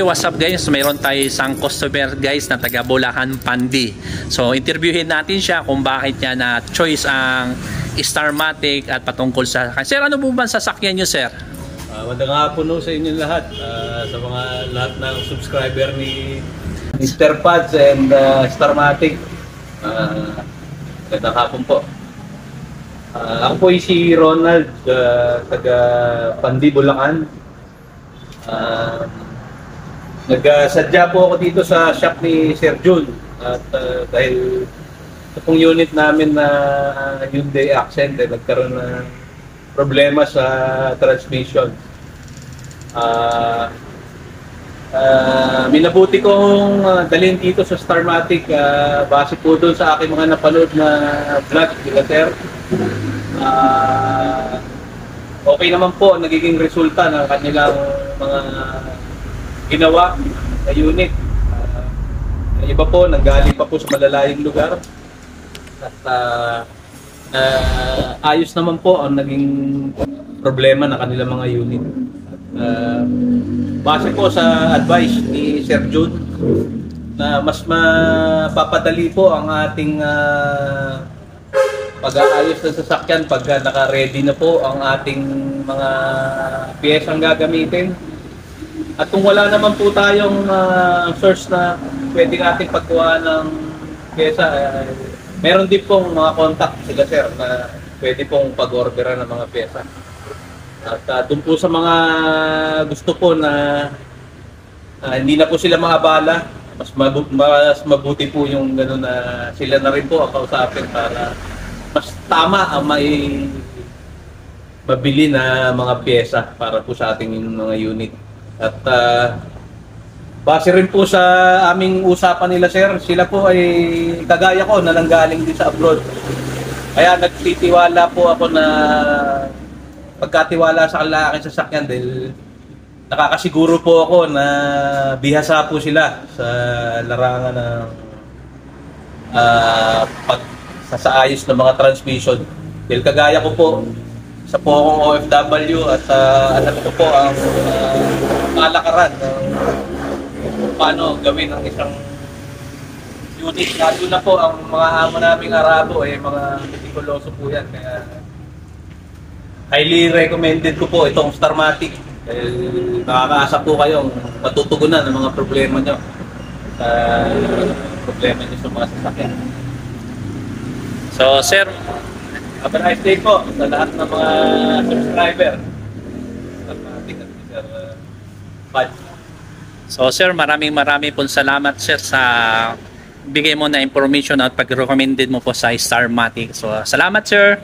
What's up guys, mayroon tayo isang customer guys na taga Bulacan Pandi. So interviewin natin siya kung bakit niya na choice ang Starmatic at patungkol sa sir, ano po ba sasakyan niyo sir? Magandang hapon sa inyo lahat, sa mga lahat ng subscriber ni Mr. Pads and Starmatic. Magandang hapon po. Ako po si Ronald, taga Pandi, Bulacan. Nagsadya po ako dito sa shop ni Sir Jun at dahil ito pong unit namin na Hyundai Accent nagkaroon ng problema sa transmission. Minabuti kong dalhin dito sa Starmatic base po doon sa aking mga napanood na vlog nila Sir. Okay naman po ang nagiging resulta ng kanilang mga ginawa na unit. Iba po, nanggaling pa po sa malalayong lugar. At ayos naman po ang naging problema ng kanilang mga unit. At, base po sa advice ni Sir Jun na mas mapapadali po ang ating pag-aayos ng sasakyan pagka naka-ready na po ang ating mga piyesang gagamitin. At kung wala naman po tayong source na pwede natin pagkuha ng pyesa, meron din pong mga contact sila sir na pwede pong pag-orderan ng mga pyesa. At doon po sa mga gusto po na hindi na po sila maabala, mas mabuti po yung gano'n na sila na rin po ang kausapin para mas tama ang mabili na mga pyesa para po sa ating mga unit. At base rin po sa aming usapan nila sir, sila po ay kagaya ko na nanggaling din sa abroad. Kaya nagtitiwala po ako na pagkatiwala sa aking sasakyan dahil nakakasiguro po ako na bihasa po sila sa larangan ng pagsasaayos ng mga transmission. Dahil kagaya ko po, isa po akong OFW at alam ko po ang kalakaran ng paano gawin ang isang unit. Lalo na po ang mga amo naming Arabo ay mga metikuloso po yan. Kaya highly recommended ko po itong Starmatic. Dahil nakakaasa po kayong matutugunan ng mga problema nyo sa problema nyo sa mga sasakyan. So sir, have a nice day po sa lahat ng mga subscriber. So sir, maraming pong salamat sir sa bigay mo na information at pag-recommended mo po sa Starmatic. So salamat sir.